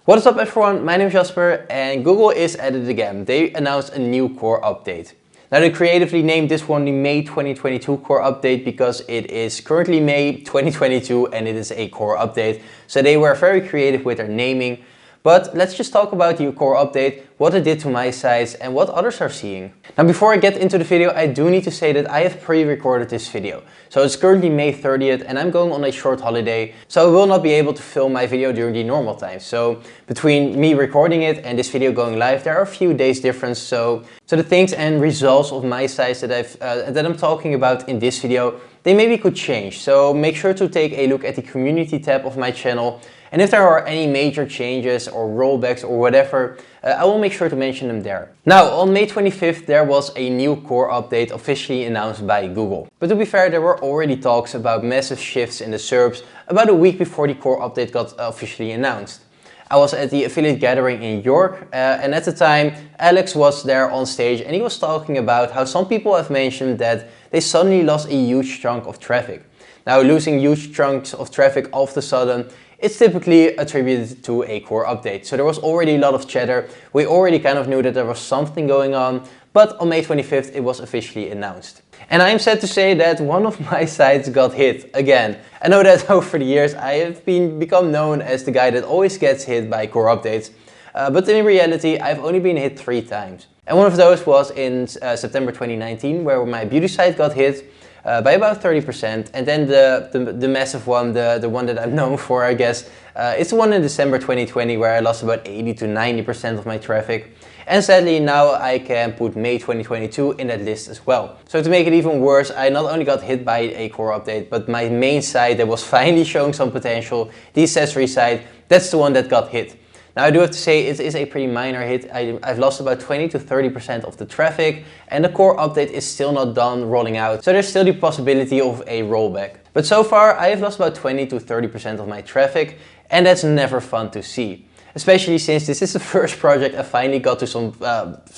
What is up everyone, my name is Jasper and Google is at it again. They announced a new core update. Now they creatively named this one the May 2022 core update because it is currently May 2022 and it is a core update. So they were very creative with their naming. But let's just talk about the core update, what it did to my sites and what others are seeing. Now before I get into the video, I do need to say that I have pre-recorded this video. So it's currently May 30th and I'm going on a short holiday. So I will not be able to film my video during the normal time. So between me recording it and this video going live, there are a few days difference. So the things and results of my sites that I'm talking about in this video, they maybe could change. So make sure to take a look at the community tab of my channel. And if there are any major changes or rollbacks or whatever, I will make sure to mention them there. Now, on May 25th, there was a new core update officially announced by Google. But to be fair, there were already talks about massive shifts in the SERPs about a week before the core update got officially announced. I was at the affiliate gathering in York and at the time Alex was there on stage and he was talking about how some people have mentioned that they suddenly lost a huge chunk of traffic. Now, losing huge chunks of traffic all of a sudden, it's typically attributed to a core update. So there was already a lot of chatter. We already kind of knew that there was something going on, but on May 25th it was officially announced. And I am sad to say that one of my sites got hit again. I know that over the years I have become known as the guy that always gets hit by core updates. But in reality I've only been hit 3 times. And one of those was in September 2019 where my beauty site got hit by about 30%, and then the massive one, the one that I'm known for, I guess, it's the one in December 2020 where I lost about 80 to 90% of my traffic. And sadly now I can put May 2022 in that list as well. So to make it even worse, I not only got hit by a core update, but my main site that was finally showing some potential, the accessory site, that's the one that got hit. Now I do have to say it is a pretty minor hit. I've lost about 20 to 30% of the traffic and the core update is still not done rolling out. So there's still the possibility of a rollback. But so far I have lost about 20 to 30% of my traffic and that's never fun to see. Especially since this is the first project I finally got to some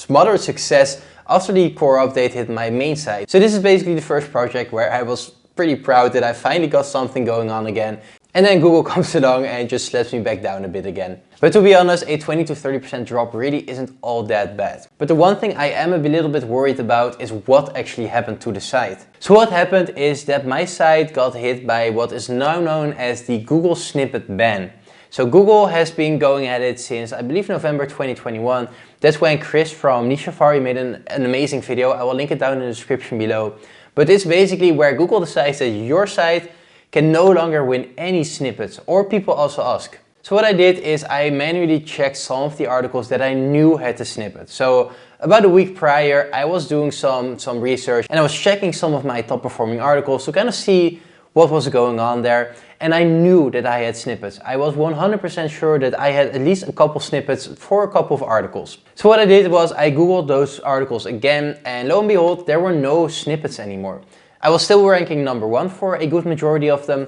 moderate success after the core update hit my main site. So this is basically the first project where I was pretty proud that I finally got something going on again. And then Google comes along and just slaps me back down a bit again. But to be honest, a 20 to 30% drop really isn't all that bad. But the one thing I am a little bit worried about is what actually happened to the site. So what happened is that my site got hit by what is now known as the Google snippet ban. So Google has been going at it since I believe November 2021. That's when Chris from Nishafari made an amazing video. I will link it down in the description below. But it's basically where Google decides that your site can no longer win any snippets, or people also ask. So what I did is I manually checked some of the articles that I knew had the snippet. So about a week prior I was doing some research and I was checking some of my top performing articles to kind of see what was going on there, and I knew that I had snippets. I was 100% sure that I had at least a couple snippets for a couple of articles. So what I did was I googled those articles again and lo and behold there were no snippets anymore. I was still ranking number 1 for a good majority of them,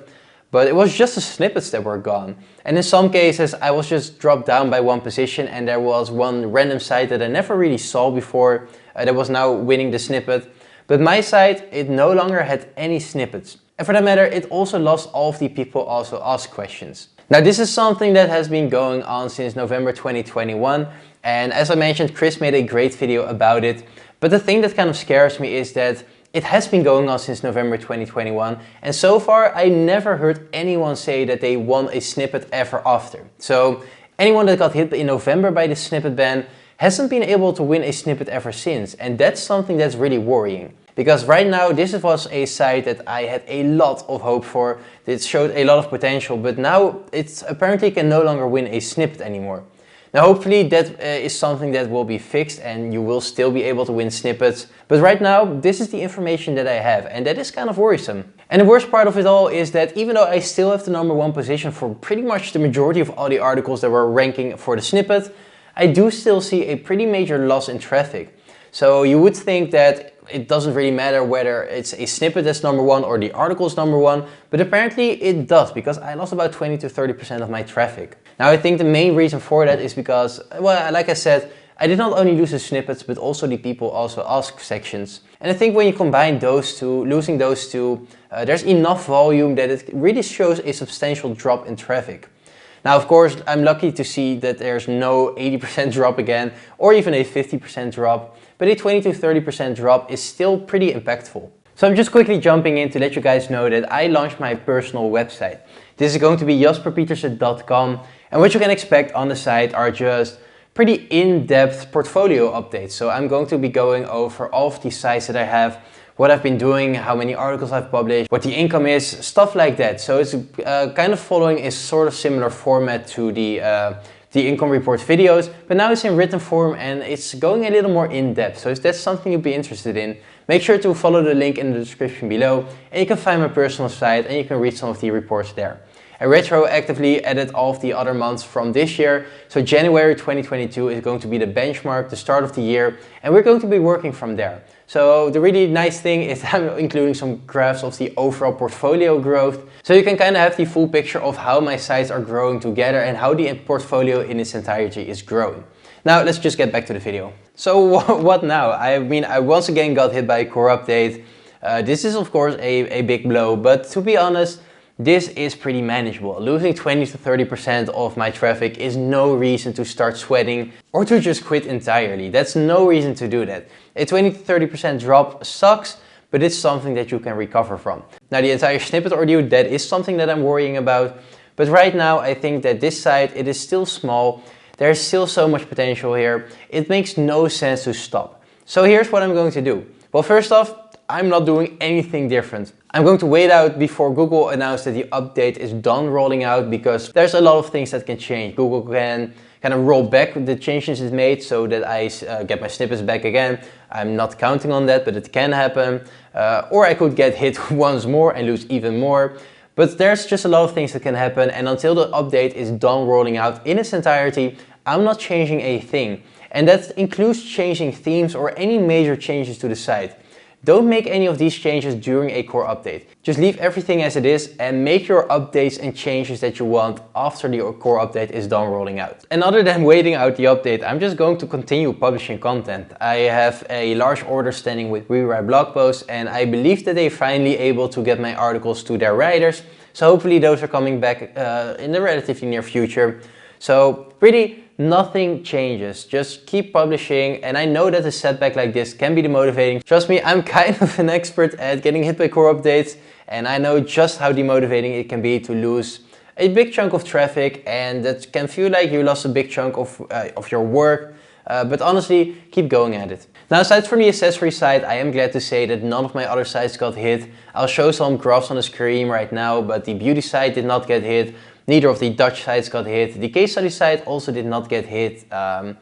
but it was just the snippets that were gone. And in some cases I was just dropped down by 1 position and there was one random site that I never really saw before that was now winning the snippet. But my site, it no longer had any snippets. And for that matter, it also lost all of the people also ask questions. Now this is something that has been going on since November 2021. And as I mentioned, Chris made a great video about it. But the thing that kind of scares me is that it has been going on since November 2021 and so far I never heard anyone say that they won a snippet ever after. So anyone that got hit in November by the snippet ban hasn't been able to win a snippet ever since, and that's something that's really worrying. Because right now this was a site that I had a lot of hope for, it showed a lot of potential, but now it apparently can no longer win a snippet anymore. Now hopefully that is something that will be fixed and you will still be able to win snippets. But right now this is the information that I have and that is kind of worrisome. And the worst part of it all is that even though I still have the number 1 position for pretty much the majority of all the articles that were ranking for the snippet, I do still see a pretty major loss in traffic. So you would think that it doesn't really matter whether it's a snippet that's number 1 or the article is number 1, but apparently it does because I lost about 20 to 30% of my traffic. Now I think the main reason for that is because, well, like I said, I did not only lose the snippets but also the people also ask sections. And I think when you combine those two, losing those two, there's enough volume that it really shows a substantial drop in traffic. Now, of course, I'm lucky to see that there's no 80% drop again, or even a 50% drop, but a 20 to 30% drop is still pretty impactful. So I'm just quickly jumping in to let you guys know that I launched my personal website. This is going to be jasperpietersen.com, and what you can expect on the site are just pretty in-depth portfolio updates. So I'm going to be going over all of the sites that I have, what I've been doing, how many articles I've published, what the income is, stuff like that. So it's kind of following a sort of similar format to the income report videos, but now it's in written form and it's going a little more in depth. So if that's something you'd be interested in, make sure to follow the link in the description below and you can find my personal site and you can read some of the reports there. I retroactively added all of the other months from this year. So January 2022 is going to be the benchmark, the start of the year, and we're going to be working from there. So the really nice thing is I'm including some graphs of the overall portfolio growth. So you can kind of have the full picture of how my sites are growing together and how the portfolio in its entirety is growing. Now let's just get back to the video. So what now? I mean, I once again got hit by a core update. This is of course a big blow, but to be honest, this is pretty manageable. Losing 20 to 30% of my traffic is no reason to start sweating or to just quit entirely. That's no reason to do that. A 20 to 30% drop sucks, but it's something that you can recover from. Now the entire snippet ordeal, that is something that I'm worrying about. But right now I think that this site, it is still small. There's still so much potential here. It makes no sense to stop. So here's what I'm going to do. Well, first off, I'm not doing anything different. I'm going to wait out before Google announces that the update is done rolling out, because there's a lot of things that can change. Google can kind of roll back the changes it made so that I get my snippets back again. I'm not counting on that, but it can happen. Or I could get hit once more and lose even more. But there's just a lot of things that can happen, and until the update is done rolling out in its entirety, I'm not changing a thing. And that includes changing themes or any major changes to the site. Don't make any of these changes during a core update. Just leave everything as it is and make your updates and changes that you want after the core update is done rolling out. And other than waiting out the update, I'm just going to continue publishing content. I have a large order standing with Rewrite blog posts, and I believe that they're finally able to get my articles to their writers. So hopefully those are coming back in the relatively near future. So really, nothing changes, just keep publishing, and I know that a setback like this can be demotivating. Trust me, I'm kind of an expert at getting hit by core updates, and I know just how demotivating it can be to lose a big chunk of traffic, and that can feel like you lost a big chunk of your work, but honestly, keep going at it. Now, aside from the accessory side, I am glad to say that none of my other sites got hit. I'll show some graphs on the screen right now, but the beauty site did not get hit. Neither of the Dutch sites got hit. The case study site also did not get hit. And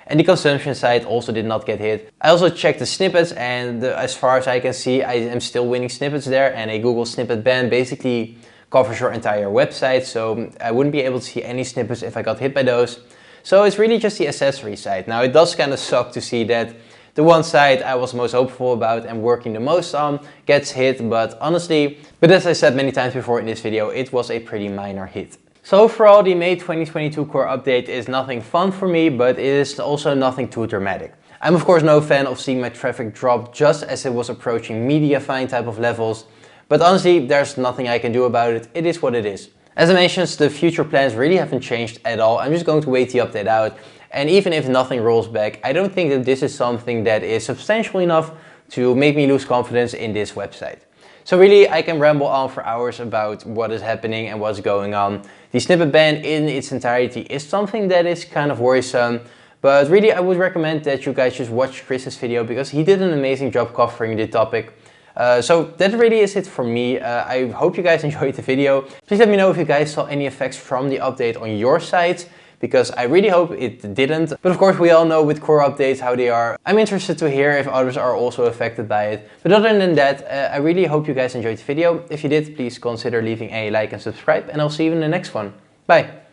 the consumption site also did not get hit. I also checked the snippets, and as far as I can see, I am still winning snippets there, and a Google snippet ban basically covers your entire website, so I wouldn't be able to see any snippets if I got hit by those. So it's really just the accessory side. Now, it does kind of suck to see that the one side I was most hopeful about and working the most on gets hit, but honestly, as I said many times before in this video, it was a pretty minor hit. So overall, the May 2022 core update is nothing fun for me, but it is also nothing too dramatic. I'm of course no fan of seeing my traffic drop just as it was approaching Mediafine type of levels, but honestly, there's nothing I can do about it. It is what it is. As I mentioned, the future plans really haven't changed at all. I'm just going to wait the update out. And even if nothing rolls back, I don't think that this is something that is substantial enough to make me lose confidence in this website. So really, I can ramble on for hours about what is happening and what's going on. The snippet ban in its entirety is something that is kind of worrisome. But really, I would recommend that you guys just watch Chris's video, because he did an amazing job covering the topic. So that really is it for me. I hope you guys enjoyed the video. Please let me know if you guys saw any effects from the update on your site, because I really hope it didn't. But of course, we all know with core updates how they are. I'm interested to hear if others are also affected by it. But other than that, I really hope you guys enjoyed the video. If you did, please consider leaving a like and subscribe, and I'll see you in the next one. Bye!